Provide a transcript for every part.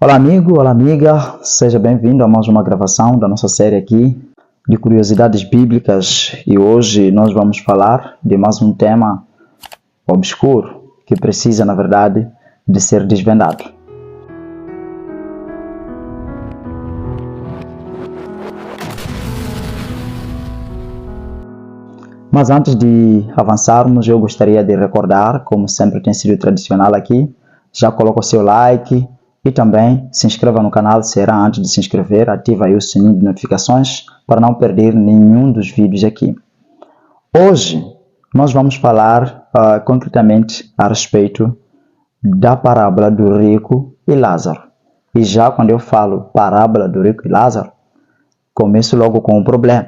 Olá amigo, olá amiga, seja bem-vindo a mais uma gravação da nossa série aqui de curiosidades bíblicas e hoje nós vamos falar de mais um tema obscuro que precisa, na verdade, de ser desvendado. Mas antes de avançarmos, eu gostaria de recordar, como sempre tem sido tradicional aqui, já coloca o seu like e também se inscreva no canal, será antes de se inscrever, ativa aí o sininho de notificações para não perder nenhum dos vídeos aqui. Hoje nós vamos falar concretamente a respeito da parábola do rico e Lázaro. E já quando eu falo parábola do rico e Lázaro, começo logo com um problema,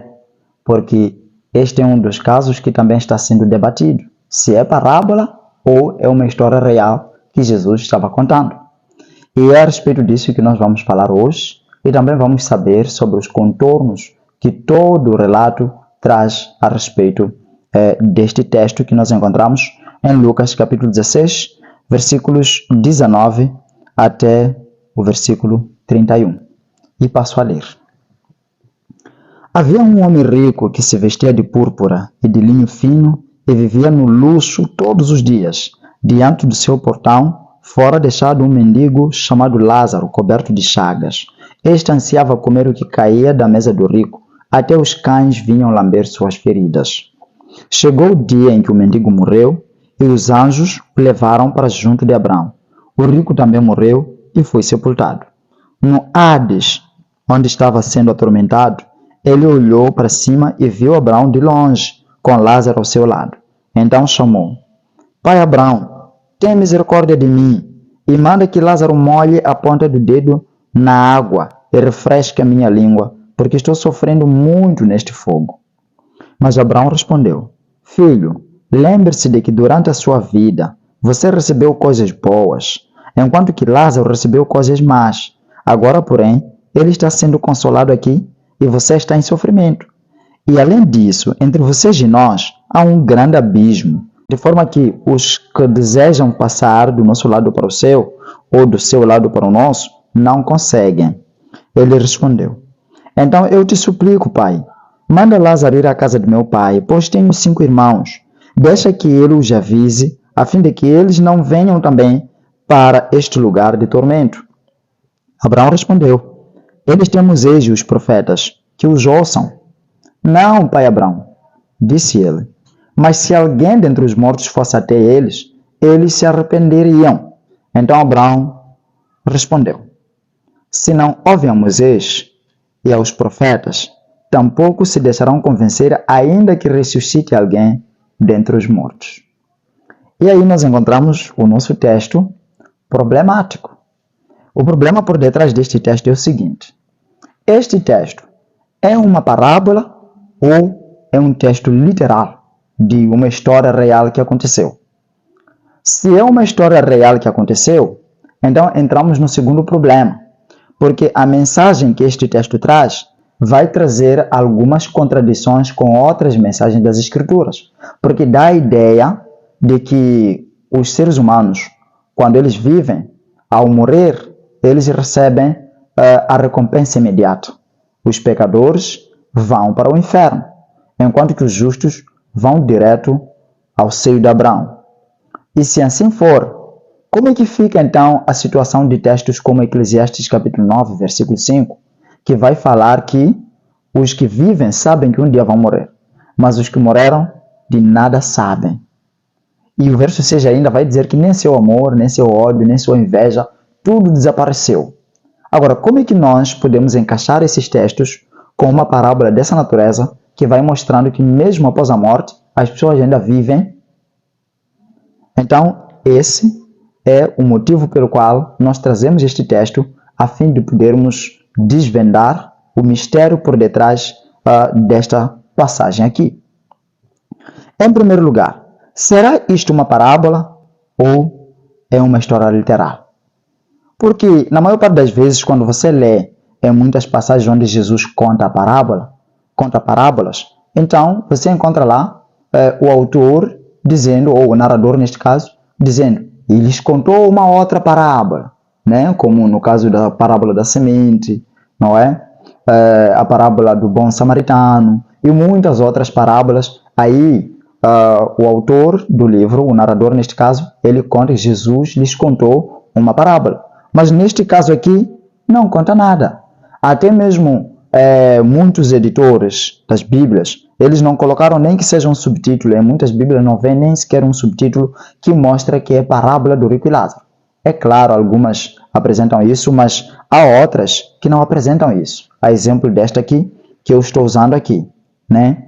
porque este é um dos casos que também está sendo debatido, se é parábola ou é uma história real que Jesus estava contando. E é a respeito disso que nós vamos falar hoje e também vamos saber sobre os contornos que todo o relato traz a respeito deste texto que nós encontramos em Lucas capítulo 16, versículos 19 até o versículo 31. E passo a ler. Havia um homem rico que se vestia de púrpura e de linho fino e vivia no luxo todos os dias. Diante do seu portão, fora deixado um mendigo chamado Lázaro, coberto de chagas. Este ansiava comer o que caía da mesa do rico, até os cães vinham lamber suas feridas. Chegou o dia em que o mendigo morreu e os anjos o levaram para junto de Abraão. O rico também morreu e foi sepultado. No Hades, onde estava sendo atormentado, ele olhou para cima e viu Abraão de longe, com Lázaro ao seu lado. Então chamou: Pai Abraão, tem misericórdia de mim e manda que Lázaro molhe a ponta do dedo na água e refresque a minha língua, porque estou sofrendo muito neste fogo. Mas Abraão respondeu: Filho, lembre-se de que durante a sua vida você recebeu coisas boas, enquanto que Lázaro recebeu coisas más. Agora, porém, ele está sendo consolado aqui e você está em sofrimento. E além disso, entre vocês e nós há um grande abismo, de forma que os que desejam passar do nosso lado para o seu, ou do seu lado para o nosso, não conseguem. Ele respondeu: Então eu te suplico, pai, manda Lázaro ir à casa de meu pai, pois tenho 5 irmãos. Deixa que ele os avise, a fim de que eles não venham também para este lugar de tormento. Abraão respondeu: Eles têm Moisés e os profetas, que os ouçam. Não, pai Abraão, disse ele, mas se alguém dentre os mortos fosse até eles, eles se arrependeriam. Então Abraão respondeu: Se não ouvem a Moisés e aos profetas, tampouco se deixarão convencer, ainda que ressuscite alguém dentre os mortos. E aí nós encontramos o nosso texto problemático. O problema por detrás deste texto é o seguinte: este texto é uma parábola ou é um texto literal de uma história real que aconteceu? Se é uma história real que aconteceu, então entramos no segundo problema, porque a mensagem que este texto traz vai trazer algumas contradições com outras mensagens das Escrituras, porque dá a ideia de que os seres humanos, quando eles vivem, ao morrer, eles recebem a recompensa imediata. Os pecadores vão para o inferno, enquanto que os justos vão direto ao seio de Abraão. E se assim for, como é que fica então a situação de textos como Eclesiastes capítulo 9, versículo 5, que vai falar que os que vivem sabem que um dia vão morrer, mas os que morreram de nada sabem. E o verso 6 ainda vai dizer que nem seu amor, nem seu ódio, nem sua inveja, tudo desapareceu. Agora, como é que nós podemos encaixar esses textos com uma parábola dessa natureza que vai mostrando que mesmo após a morte, as pessoas ainda vivem? Então, esse é o motivo pelo qual nós trazemos este texto a fim de podermos desvendar o mistério por detrás desta passagem aqui. Em primeiro lugar, será isto uma parábola ou é uma história literal? Porque, na maior parte das vezes, quando você lê em muitas passagens onde Jesus conta parábolas, então você encontra lá o autor dizendo, ou o narrador neste caso, dizendo: e lhes contou uma outra parábola. né? Como no caso da parábola da semente, não é? A parábola do bom samaritano e muitas outras parábolas. Aí o autor do livro, o narrador neste caso, ele conta que Jesus lhes contou uma parábola. Mas neste caso aqui, não conta nada. Até mesmo muitos editores das Bíblias, eles não colocaram nem que seja um subtítulo. Em muitas Bíblias não vem nem sequer um subtítulo que mostra que é parábola do rico e Lázaro. É claro, algumas apresentam isso, mas há outras que não apresentam isso. A exemplo desta aqui, que eu estou usando aqui, né?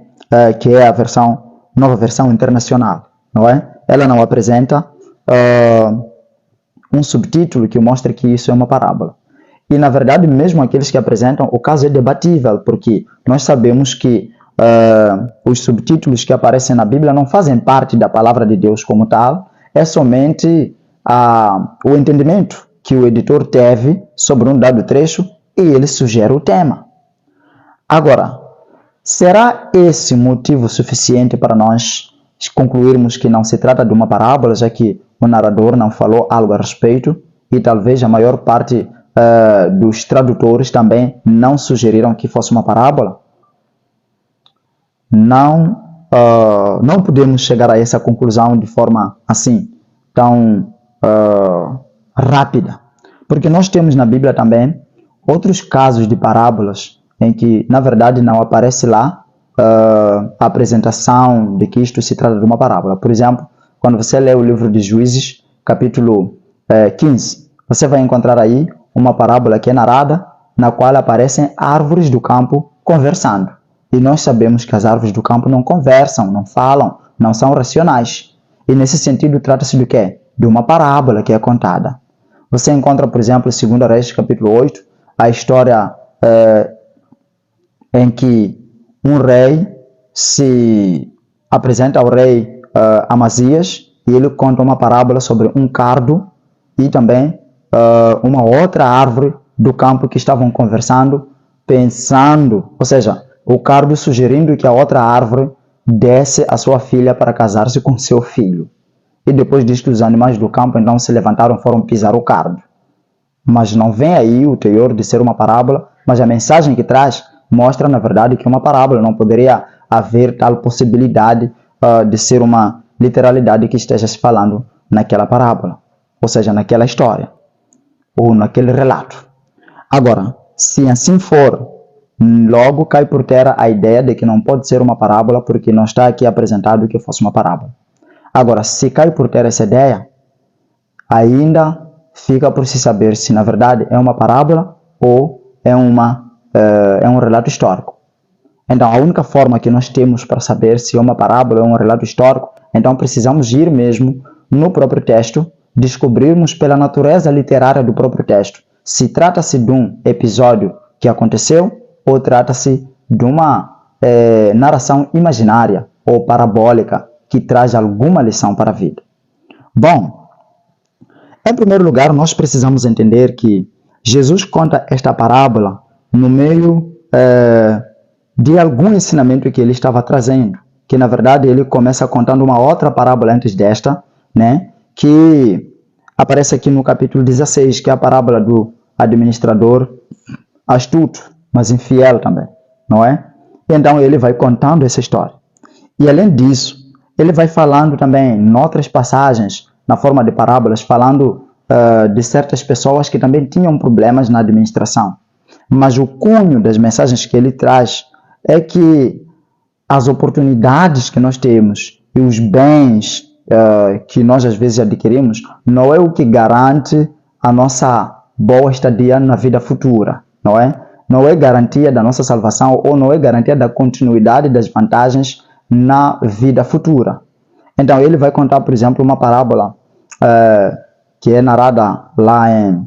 Que é a nova versão internacional, não é? Ela não apresenta um subtítulo que mostra que isso é uma parábola. E, na verdade, mesmo aqueles que apresentam, o caso é debatível, porque nós sabemos que os subtítulos que aparecem na Bíblia não fazem parte da palavra de Deus como tal, é somente o entendimento que o editor teve sobre um dado trecho e ele sugere o tema. Agora, será esse motivo suficiente para nós concluirmos que não se trata de uma parábola, já que o narrador não falou algo a respeito e talvez a maior parte dos tradutores também não sugeriram que fosse uma parábola? Não podemos chegar a essa conclusão de forma assim, tão rápida. Porque nós temos na Bíblia também outros casos de parábolas em que, na verdade, não aparece lá a apresentação de que isto se trata de uma parábola. Por exemplo, quando você lê o livro de Juízes, capítulo 15, você vai encontrar aí uma parábola que é narrada, na qual aparecem árvores do campo conversando. E nós sabemos que as árvores do campo não conversam, não falam, não são racionais. E nesse sentido, trata-se de quê? De uma parábola que é contada. Você encontra, por exemplo, em 2 Reis, capítulo 8, a história em que um rei se apresenta ao rei Amazias e ele conta uma parábola sobre um cardo e também uma outra árvore do campo que estavam conversando, pensando, ou seja, o cardo sugerindo que a outra árvore desse a sua filha para casar-se com seu filho. E depois disto, os animais do campo então se levantaram e foram pisar o cardo. Mas não vem aí o teor de ser uma parábola, mas a mensagem que traz mostra, na verdade, que é uma parábola. Não poderia haver tal possibilidade de ser uma literalidade que esteja se falando naquela parábola, ou seja, naquela história, ou naquele relato. Agora, se assim for, logo cai por terra a ideia de que não pode ser uma parábola, porque não está aqui apresentado que fosse uma parábola. Agora, se cai por terra essa ideia, ainda fica por se saber se na verdade é uma parábola ou é um relato histórico. Então, a única forma que nós temos para saber se é uma parábola ou é um relato histórico, então precisamos ir mesmo no próprio texto, descobrirmos pela natureza literária do próprio texto se trata-se de um episódio que aconteceu ou trata-se de uma narração imaginária ou parabólica que traz alguma lição para a vida. Bom, em primeiro lugar, nós precisamos entender que Jesus conta esta parábola no meio de algum ensinamento que ele estava trazendo, que na verdade ele começa contando uma outra parábola antes desta, né, que aparece aqui no capítulo 16, que é a parábola do administrador astuto, mas infiel também, não é? Então ele vai contando essa história. E além disso, ele vai falando também em outras passagens, na forma de parábolas, falando de certas pessoas que também tinham problemas na administração. Mas o cunho das mensagens que ele traz é que as oportunidades que nós temos e os bens que nós às vezes adquirimos não é o que garante a nossa boa estadia na vida futura, não é? Não é garantia da nossa salvação ou não é garantia da continuidade das vantagens na vida futura. Então ele vai contar, por exemplo, uma parábola que é narrada lá em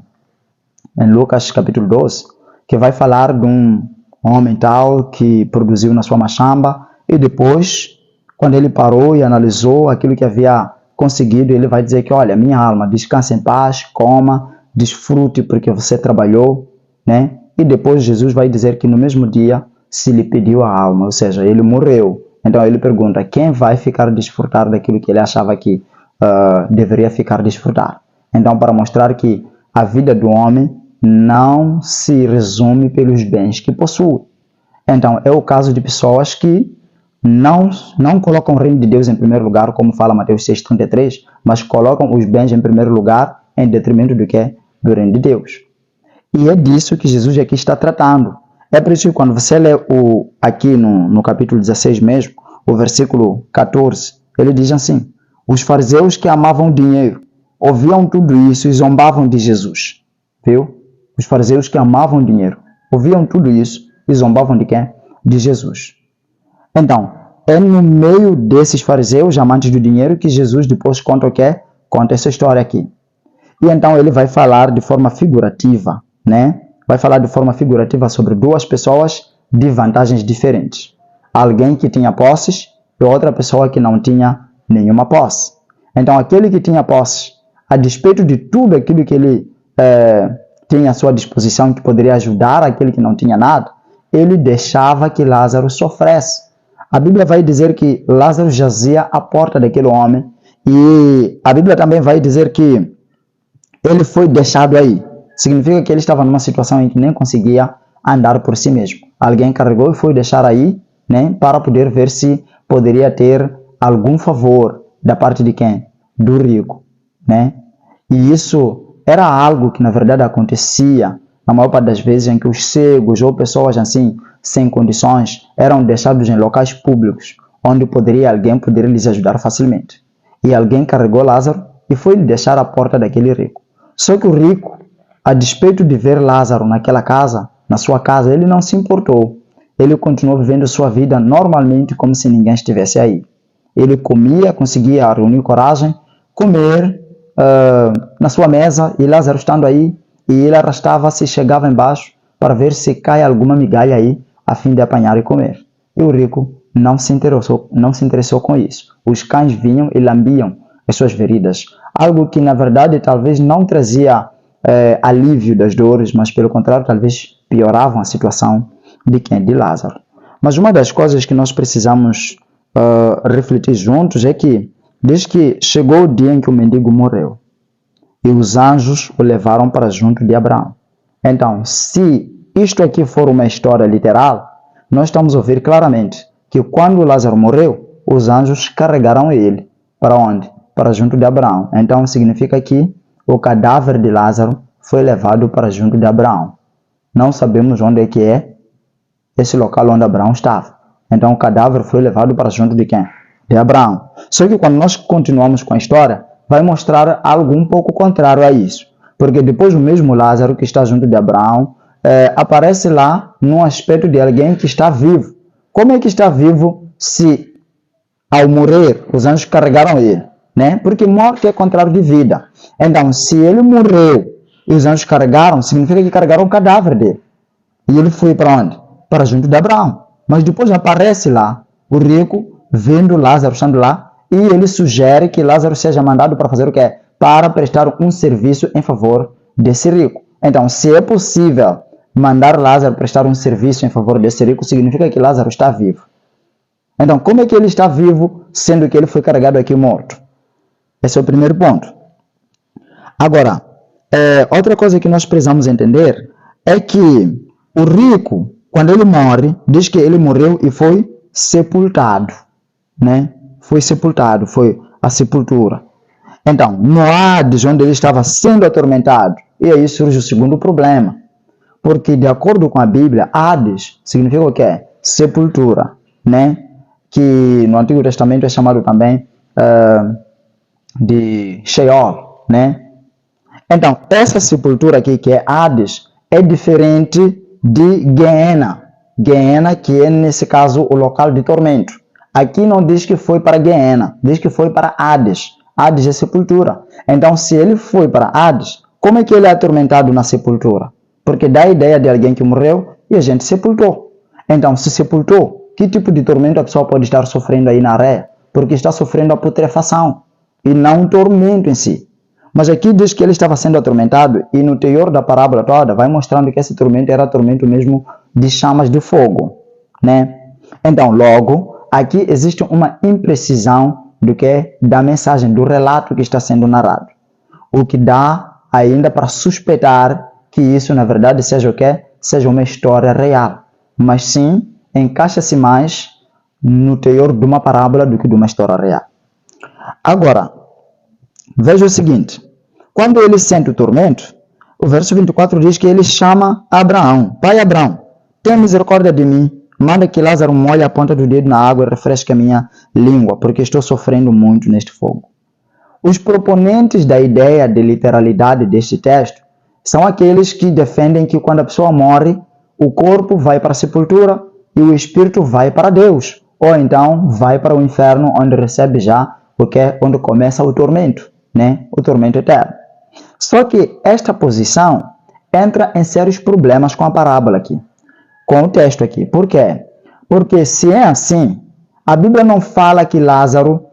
Lucas capítulo 12, que vai falar de um homem tal que produziu na sua machamba e depois, quando ele parou e analisou aquilo que havia conseguido, ele vai dizer que, olha, minha alma, descanse em paz, coma, desfrute porque você trabalhou, né? E depois Jesus vai dizer que no mesmo dia se lhe pediu a alma, ou seja, ele morreu. Então ele pergunta, quem vai ficar a desfrutar daquilo que ele achava que deveria ficar a desfrutar? Então, para mostrar que a vida do homem não se resume pelos bens que possui. Então, é o caso de pessoas que não colocam o reino de Deus em primeiro lugar, como fala Mateus 6,33, mas colocam os bens em primeiro lugar em detrimento do que? Do reino de Deus. E é disso que Jesus aqui está tratando. É por isso que quando você lê aqui no capítulo 16 mesmo, o versículo 14, ele diz assim: os fariseus que amavam dinheiro ouviam tudo isso e zombavam de Jesus. Viu? Os fariseus que amavam dinheiro ouviam tudo isso e zombavam de quem? De Jesus. Então, é no meio desses fariseus amantes do dinheiro que Jesus depois conta o quê? Conta essa história aqui. E então ele vai falar de forma figurativa, né? Vai falar de forma figurativa sobre duas pessoas de vantagens diferentes. Alguém que tinha posses e outra pessoa que não tinha nenhuma posse. Então, aquele que tinha posse, a despeito de tudo aquilo que ele tinha à sua disposição, que poderia ajudar aquele que não tinha nada, ele deixava que Lázaro sofresse. A Bíblia vai dizer que Lázaro jazia à porta daquele homem e a Bíblia também vai dizer que ele foi deixado aí. Significa que ele estava numa situação em que nem conseguia andar por si mesmo. Alguém carregou e foi deixar aí, né, para poder ver se poderia ter algum favor da parte de quem? Do rico, né? E isso era algo que na verdade acontecia na maior parte das vezes em que os cegos ou pessoas assim sem condições eram deixados em locais públicos onde alguém poderia lhes ajudar facilmente. E alguém carregou Lázaro e foi lhe deixar à porta daquele rico. Só que o rico, a despeito de ver Lázaro naquela casa, na sua casa, ele não se importou. Ele continuou vivendo sua vida normalmente como se ninguém estivesse aí. Ele comia, conseguia reunir coragem, comer na sua mesa e Lázaro estando aí, e ele arrastava-se e chegava embaixo para ver se cai alguma migalha aí a fim de apanhar e comer. E o rico não se interessou com isso. Os cães vinham e lambiam as suas feridas. Algo que na verdade talvez não trazia alívio das dores, mas pelo contrário talvez pioravam a situação de quem? De Lázaro. Mas uma das coisas que nós precisamos refletir juntos é que desde que chegou o dia em que o mendigo morreu e os anjos o levaram para junto de Abraão. Então, se isto aqui for uma história literal, nós estamos a ouvir claramente que quando Lázaro morreu, os anjos carregaram ele. Para onde? Para junto de Abraão. Então, significa que o cadáver de Lázaro foi levado para junto de Abraão. Não sabemos onde é que é esse local onde Abraão estava. Então, o cadáver foi levado para junto de quem? De Abraão. Só que quando nós continuamos com a história, vai mostrar algo um pouco contrário a isso. Porque depois o mesmo Lázaro que está junto de Abraão aparece lá num aspecto de alguém que está vivo. Como é que está vivo se ao morrer os anjos carregaram ele? Né? Porque morte é contrário de vida. Então, se ele morreu e os anjos carregaram, significa que carregaram o cadáver dele. E ele foi para onde? Para junto de Abraão. Mas depois aparece lá o rico vendo Lázaro estando lá e ele sugere que Lázaro seja mandado para fazer o quê? Para prestar um serviço em favor desse rico. Então, se é possível mandar Lázaro prestar um serviço em favor desse rico, significa que Lázaro está vivo. Então, como é que ele está vivo, sendo que ele foi carregado aqui morto? Esse é o primeiro ponto. Agora, outra coisa que nós precisamos entender é que o rico, quando ele morre, diz que ele morreu e foi sepultado, né? Foi sepultado, foi a sepultura. Então, no Hades, onde ele estava sendo atormentado, e aí surge o segundo problema. Porque, de acordo com a Bíblia, Hades significa o quê? Sepultura, né? Que no Antigo Testamento é chamado também de Sheol, né? Então, essa sepultura aqui, que é Hades, é diferente de Gehenna. Gehenna, que é, nesse caso, o local de tormento. Aqui não diz que foi para Gehenna, diz que foi para Hades. Hades é sepultura. Então, se ele foi para Hades, como é que ele é atormentado na sepultura? Porque dá a ideia de alguém que morreu e a gente sepultou. Então, se sepultou, que tipo de tormento a pessoa pode estar sofrendo aí na areia? Porque está sofrendo a putrefação e não um tormento em si. Mas aqui diz que ele estava sendo atormentado e no teor da parábola toda vai mostrando que esse tormento era tormento mesmo de chamas de fogo, né? Então, logo, aqui existe uma imprecisão do que? Da mensagem, do relato que está sendo narrado. O que dá ainda para suspeitar que isso na verdade seja o quê? Seja uma história real. Mas sim, encaixa-se mais no teor de uma parábola do que de uma história real. Agora, veja o seguinte. Quando ele sente o tormento, o verso 24 diz que ele chama Abraão. Pai Abraão, tenha misericórdia de mim. Manda que Lázaro molhe a ponta do dedo na água e refresque a minha língua, porque estou sofrendo muito neste fogo. Os proponentes da ideia de literalidade deste texto são aqueles que defendem que quando a pessoa morre, o corpo vai para a sepultura e o espírito vai para Deus, ou então vai para o inferno, onde recebe já o que é onde começa o tormento, né? O tormento eterno. Só que esta posição entra em sérios problemas com a parábola aqui, com o texto aqui. Por quê? Porque se é assim, a Bíblia não fala que Lázaro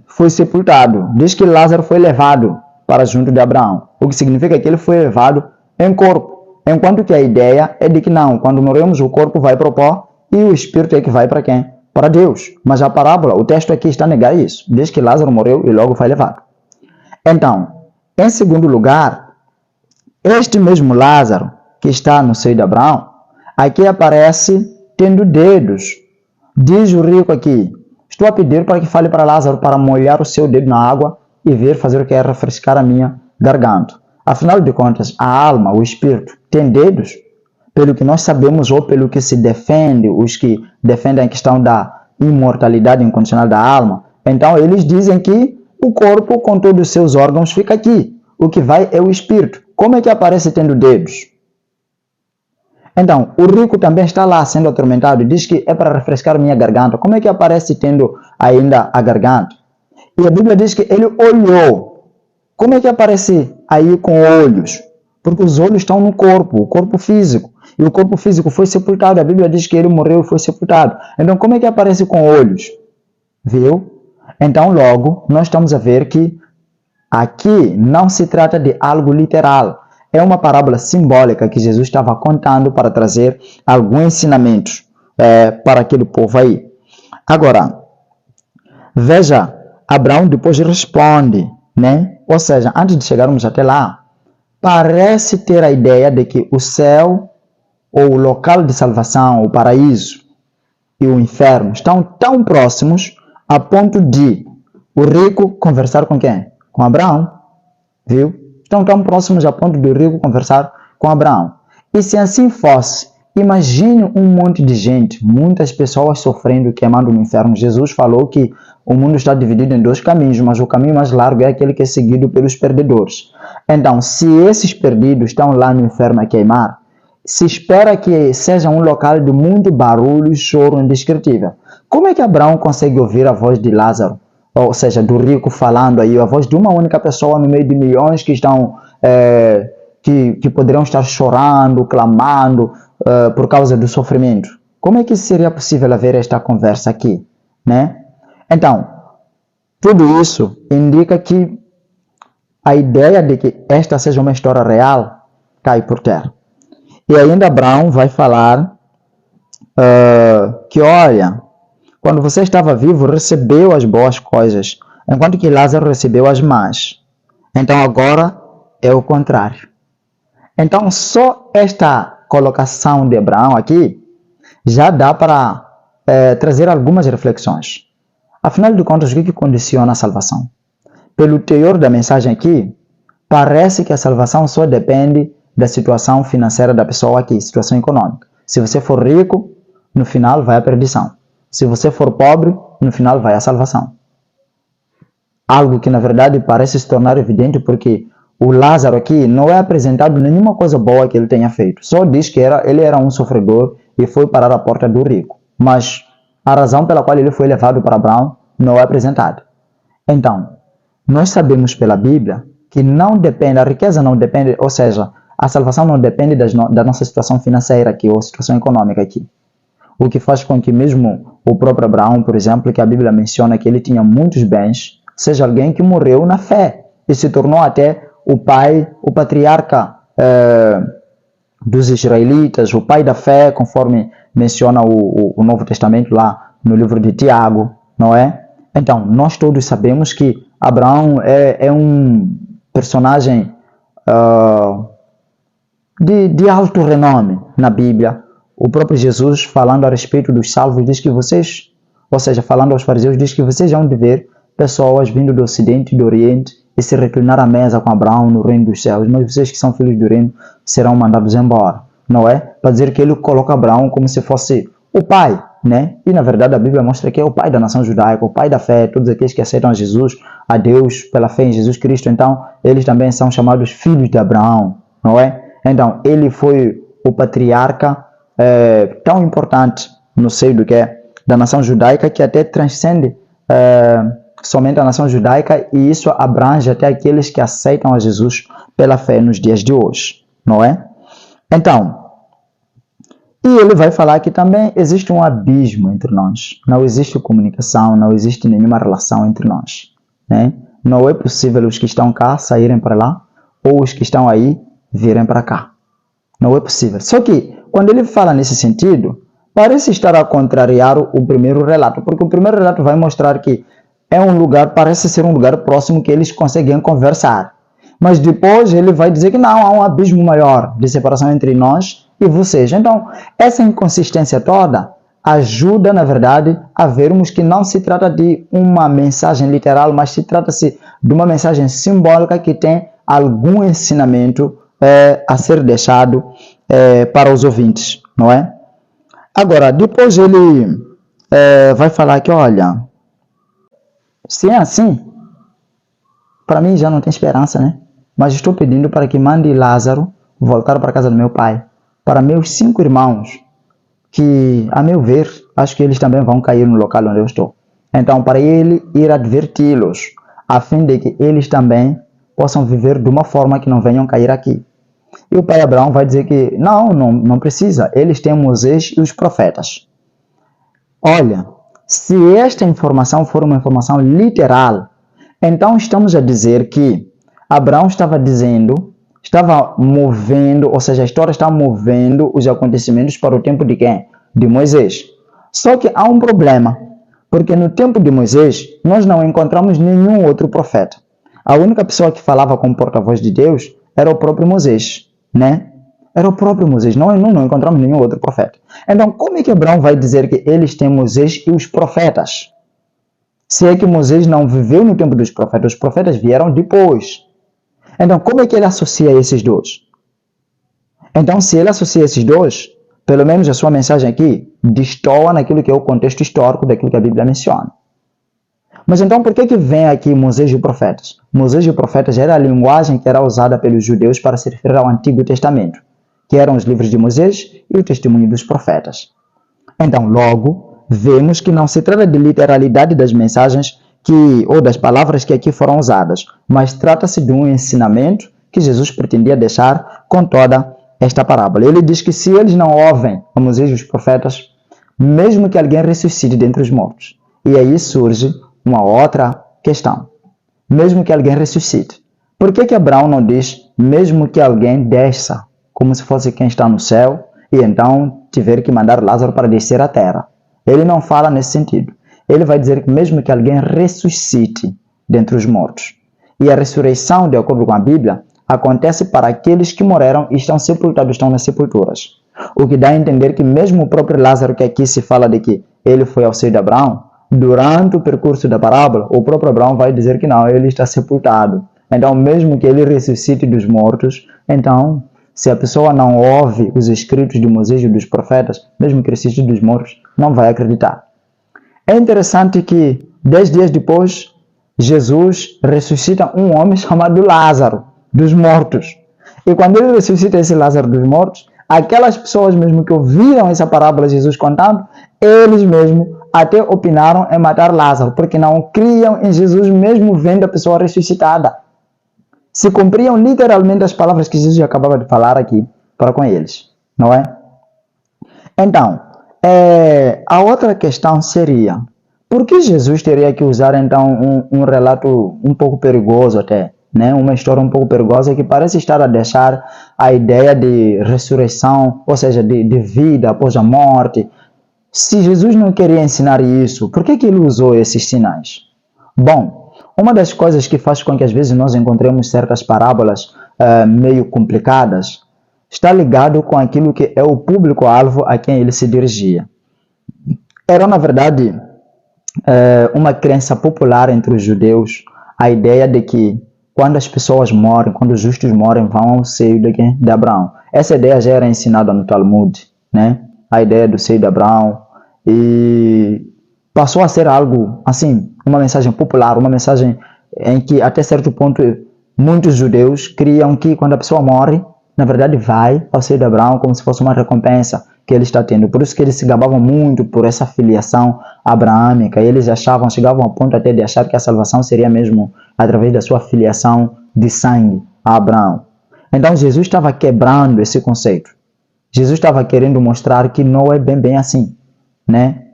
foi sepultado. Diz que Lázaro foi levado para junto de Abraão, o que significa que ele foi levado em corpo. Enquanto que a ideia é de que não, quando morremos o corpo vai para o pó e o espírito é que vai para quem? Para Deus. Mas a parábola, o texto aqui está a negar isso. Diz que Lázaro morreu e logo foi levado. Então, em segundo lugar, este mesmo Lázaro, que está no seio de Abraão, aqui aparece tendo dedos. Diz o rico aqui, estou a pedir para que fale para Lázaro para molhar o seu dedo na água e vir fazer o que é refrescar a minha garganta. Afinal de contas, a alma, o espírito, tem dedos? Pelo que nós sabemos ou pelo que se defende, os que defendem a questão da imortalidade incondicional da alma, então eles dizem que o corpo, com todos os seus órgãos, fica aqui. O que vai é o espírito. Como é que aparece tendo dedos? Então, o rico também está lá sendo atormentado. Diz que é para refrescar minha garganta. Como é que aparece tendo ainda a garganta? E a Bíblia diz que ele olhou. Como é que aparece aí com olhos? Porque os olhos estão no corpo, o corpo físico. E o corpo físico foi sepultado. A Bíblia diz que ele morreu e foi sepultado. Então, como é que aparece com olhos? Viu? Então, logo, nós estamos a ver que aqui não se trata de algo literal. É uma parábola simbólica que Jesus estava contando para trazer alguns ensinamentos para aquele povo aí. Agora, veja, Abraão depois responde, né? Ou seja, antes de chegarmos até lá, parece ter a ideia de que o céu, ou o local de salvação, o paraíso e o inferno estão tão próximos a ponto de o rico conversar com quem? Com Abraão, viu? Estão tão próximos a ponto do rico conversar com Abraão. E se assim fosse, imagine um monte de gente, muitas pessoas sofrendo, queimando no inferno. Jesus falou que o mundo está dividido em dois caminhos, mas o caminho mais largo é aquele que é seguido pelos perdedores. Então, se esses perdidos estão lá no inferno a queimar, se espera que seja um local de muito barulho e choro indescritível. Como é que Abraão consegue ouvir a voz de Lázaro? Ou seja, do rico falando aí, a voz de uma única pessoa no meio de milhões que estão, que poderiam estar chorando, clamando por causa do sofrimento. Como é que seria possível haver esta conversa aqui, né? Então, tudo isso indica que a ideia de que esta seja uma história real cai por terra. E ainda Abraão vai falar que, olha, quando você estava vivo, recebeu as boas coisas, enquanto que Lázaro recebeu as más. Então agora é o contrário. Então só esta colocação de Abraão aqui já dá para trazer algumas reflexões. Afinal de contas, o que condiciona a salvação? Pelo teor da mensagem aqui, parece que a salvação só depende da situação financeira da pessoa aqui, situação econômica. Se você for rico, no final vai à perdição. Se você for pobre, no final vai à salvação. Algo que na verdade parece se tornar evidente porque o Lázaro aqui não é apresentado nenhuma coisa boa que ele tenha feito. Só diz que ele era um sofredor e foi parar à porta do rico. Mas a razão pela qual ele foi levado para Abraão não é apresentada. Então, nós sabemos pela Bíblia que não depende, a riqueza não depende, ou seja, a salvação não depende da nossa situação financeira aqui ou situação econômica aqui. O que faz com que mesmo o próprio Abraão, por exemplo, que a Bíblia menciona que ele tinha muitos bens, seja alguém que morreu na fé e se tornou até o pai, o patriarca dos israelitas, o pai da fé, conforme menciona o Novo Testamento lá no livro de Tiago, não é? Então, nós todos sabemos que Abraão é um personagem de alto renome na Bíblia. O próprio Jesus, falando a respeito dos salvos, diz que vocês, ou seja, falando aos fariseus, diz que vocês vão ver pessoas vindo do Ocidente e do Oriente e se reclinar à mesa com Abraão no reino dos céus, mas vocês que são filhos do reino serão mandados embora, não é? Para dizer que ele coloca Abraão como se fosse o pai, né? E na verdade a Bíblia mostra que é o pai da nação judaica, o pai da fé, todos aqueles que aceitam a Jesus, a Deus pela fé em Jesus Cristo, então eles também são chamados filhos de Abraão, não é? Então ele foi o patriarca tão importante no seio do que é da nação judaica, que até transcende somente a nação judaica, e isso abrange até aqueles que aceitam a Jesus pela fé nos dias de hoje, não é? Então, e ele vai falar que também existe um abismo entre nós, não existe comunicação, não existe nenhuma relação entre nós, né? Não é possível os que estão cá saírem para lá, ou os que estão aí virem para cá, não é possível. Só que, quando ele fala nesse sentido, parece estar a contrariar o primeiro relato, porque o primeiro relato vai mostrar que é um lugar, parece ser um lugar próximo que eles conseguem conversar. Mas depois ele vai dizer que não, há um abismo maior de separação entre nós e vocês. Então, essa inconsistência toda ajuda, na verdade, a vermos que não se trata de uma mensagem literal, mas se trata-se de uma mensagem simbólica que tem algum ensinamento a ser deixado para os ouvintes, não é? Agora, depois ele vai falar que, olha, se é assim, para mim já não tem esperança, né? Mas estou pedindo para que mande Lázaro voltar para a casa do meu pai, para meus 5 irmãos, que, a meu ver, acho que eles também vão cair no local onde eu estou. Então, para ele ir adverti-los, a fim de que eles também possam viver de uma forma que não venham cair aqui. E o pai Abraão vai dizer que não precisa, eles têm Moisés e os profetas. Olha, se esta informação for uma informação literal, então estamos a dizer que Abraão estava movendo, ou seja, a história está movendo os acontecimentos para o tempo de quem? De Moisés. Só que há um problema, porque no tempo de Moisés nós não encontramos nenhum outro profeta. A única pessoa que falava como porta-voz de Deus era o próprio Moisés, né? Era o próprio Moisés, não encontramos nenhum outro profeta. Então, como é que Abraão vai dizer que eles têm Moisés e os profetas? Se é que Moisés não viveu no tempo dos profetas, os profetas vieram depois. Então, como é que ele associa esses dois? Então, se ele associa esses dois, pelo menos a sua mensagem aqui destoa naquilo que é o contexto histórico daquilo que a Bíblia menciona. Mas então, por que vem aqui Moisés e os profetas? Moisés e os profetas era a linguagem que era usada pelos judeus para se referir ao Antigo Testamento, que eram os livros de Moisés e o testemunho dos profetas. Então, logo, vemos que não se trata de literalidade das mensagens ou das palavras que aqui foram usadas, mas trata-se de um ensinamento que Jesus pretendia deixar com toda esta parábola. Ele diz que se eles não ouvem a Moisés e os profetas, mesmo que alguém ressuscite dentre os mortos. E aí surge uma outra questão. Mesmo que alguém ressuscite. Por que Abraão não diz mesmo que alguém desça, como se fosse quem está no céu, e então tiver que mandar Lázaro para descer à terra? Ele não fala nesse sentido. Ele vai dizer que mesmo que alguém ressuscite dentre os mortos. E a ressurreição, de acordo com a Bíblia, acontece para aqueles que morreram e estão sepultados, estão nas sepulturas. O que dá a entender que mesmo o próprio Lázaro, que aqui se fala de que ele foi ao seio de Abraão, durante o percurso da parábola, o próprio Abraão vai dizer que não, ele está sepultado. Então, mesmo que ele ressuscite dos mortos, então, se a pessoa não ouve os escritos de Moisés e dos profetas, mesmo que ressuscite dos mortos, não vai acreditar. É interessante que, 10 dias depois, Jesus ressuscita um homem chamado Lázaro, dos mortos. E quando ele ressuscita esse Lázaro dos mortos, aquelas pessoas mesmo que ouviram essa parábola de Jesus contando, eles mesmos até opinaram em matar Lázaro, porque não criam em Jesus mesmo vendo a pessoa ressuscitada. Se cumpriam literalmente as palavras que Jesus acabava de falar aqui para com eles, não é? Então, a outra questão seria, por que Jesus teria que usar então um relato um pouco perigoso até, né? Uma história um pouco perigosa que parece estar a deixar a ideia de ressurreição, ou seja, de vida após a morte. Se Jesus não queria ensinar isso, por que ele usou esses sinais? Bom, uma das coisas que faz com que às vezes nós encontremos certas parábolas meio complicadas, está ligado com aquilo que é o público-alvo a quem ele se dirigia. Era, na verdade, uma crença popular entre os judeus, a ideia de que quando as pessoas morrem, quando os justos morrem, vão ao seio de Abraão. Essa ideia já era ensinada no Talmud, né? A ideia do seio de Abraão, e passou a ser algo, assim, uma mensagem popular, uma mensagem em que, até certo ponto, muitos judeus criam que quando a pessoa morre, na verdade vai ao seio de Abraão como se fosse uma recompensa que ele está tendo. Por isso que eles se gabavam muito por essa filiação abraâmica. Eles chegavam ao ponto até de achar que a salvação seria mesmo através da sua filiação de sangue a Abraão. Então Jesus estava quebrando esse conceito. Jesus estava querendo mostrar que não é bem assim, né?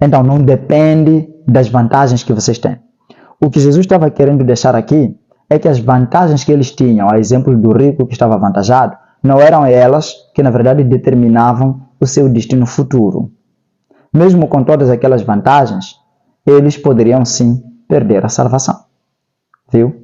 Então não depende das vantagens que vocês têm. O que Jesus estava querendo deixar aqui é que as vantagens que eles tinham, a exemplo do rico que estava avantajado, não eram elas que na verdade determinavam o seu destino futuro. Mesmo com todas aquelas vantagens, eles poderiam sim perder a salvação. Viu?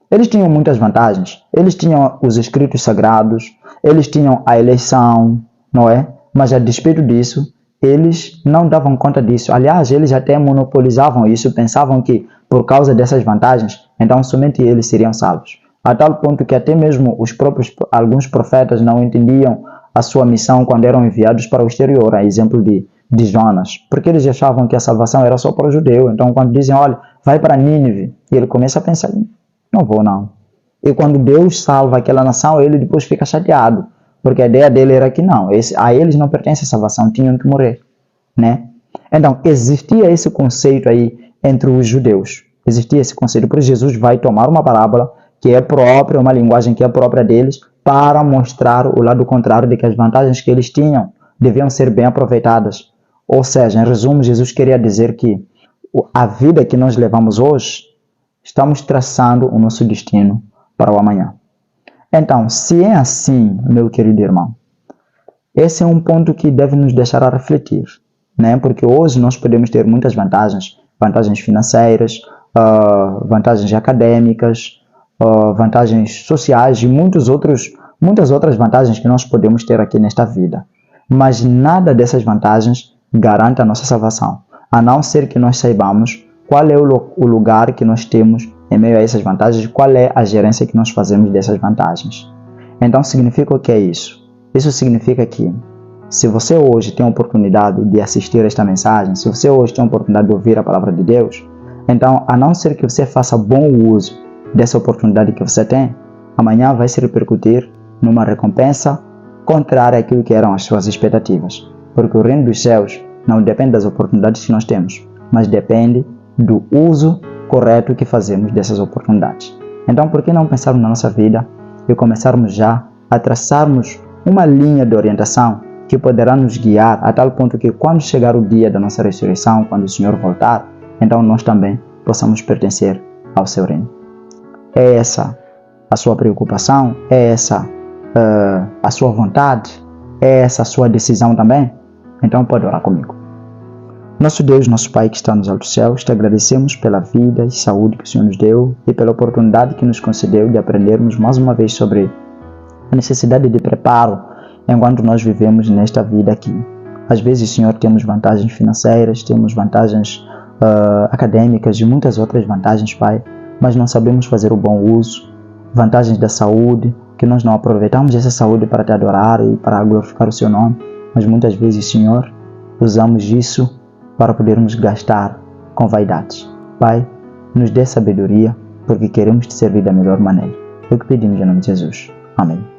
Eles tinham muitas vantagens. Eles tinham os escritos sagrados, eles tinham a eleição, não é? Mas a despeito disso, eles não davam conta disso. Aliás, eles até monopolizavam isso, pensavam que por causa dessas vantagens, então somente eles seriam salvos. A tal ponto que até mesmo alguns profetas não entendiam a sua missão quando eram enviados para o exterior, a exemplo de Jonas, porque eles achavam que a salvação era só para o judeu. Então quando dizem, olha, vai para Nínive, e ele começa a pensar, não vou não. E quando Deus salva aquela nação, ele depois fica chateado, porque a ideia dele era que não, a eles não pertence a salvação, tinham que morrer, né? Então existia esse conceito aí entre os judeus, existia esse conceito. Por isso Jesus vai tomar uma parábola que é própria, uma linguagem que é própria deles, para mostrar o lado contrário de que as vantagens que eles tinham deviam ser bem aproveitadas. Ou seja, em resumo, Jesus queria dizer que a vida que nós levamos hoje, estamos traçando o nosso destino para o amanhã. Então, se é assim, meu querido irmão, esse é um ponto que deve nos deixar a refletir, né? Porque hoje nós podemos ter muitas vantagens, vantagens financeiras, vantagens acadêmicas, vantagens sociais e muitas outras vantagens que nós podemos ter aqui nesta vida. Mas nada dessas vantagens garante a nossa salvação, a não ser que nós saibamos qual é o lugar que nós temos em meio a essas vantagens, qual é a gerência que nós fazemos dessas vantagens. Então significa o que é isso? Isso significa que se você hoje tem a oportunidade de assistir a esta mensagem, se você hoje tem a oportunidade de ouvir a palavra de Deus, então a não ser que você faça bom uso dessa oportunidade que você tem, amanhã vai se repercutir numa recompensa contrária àquilo que eram as suas expectativas. Porque o reino dos céus não depende das oportunidades que nós temos, mas depende do uso correto que fazemos dessas oportunidades. Então, por que não pensarmos na nossa vida e começarmos já a traçarmos uma linha de orientação que poderá nos guiar a tal ponto que quando chegar o dia da nossa ressurreição, quando o Senhor voltar, então nós também possamos pertencer ao seu reino. É essa a sua preocupação? É essa a sua vontade? É essa a sua decisão também? Então pode orar comigo. Nosso Deus, nosso Pai que está nos altos céus, te agradecemos pela vida e saúde que o Senhor nos deu e pela oportunidade que nos concedeu de aprendermos mais uma vez sobre a necessidade de preparo enquanto nós vivemos nesta vida aqui. Às vezes, Senhor, temos vantagens financeiras, temos vantagens acadêmicas e muitas outras vantagens, Pai, mas não sabemos fazer o bom uso, vantagens da saúde, que nós não aproveitamos essa saúde para te adorar e para glorificar o seu nome, mas muitas vezes, Senhor, usamos isso para podermos gastar com vaidades. Pai, nos dê sabedoria, porque queremos te servir da melhor maneira. É o que pedimos em nome de Jesus. Amém.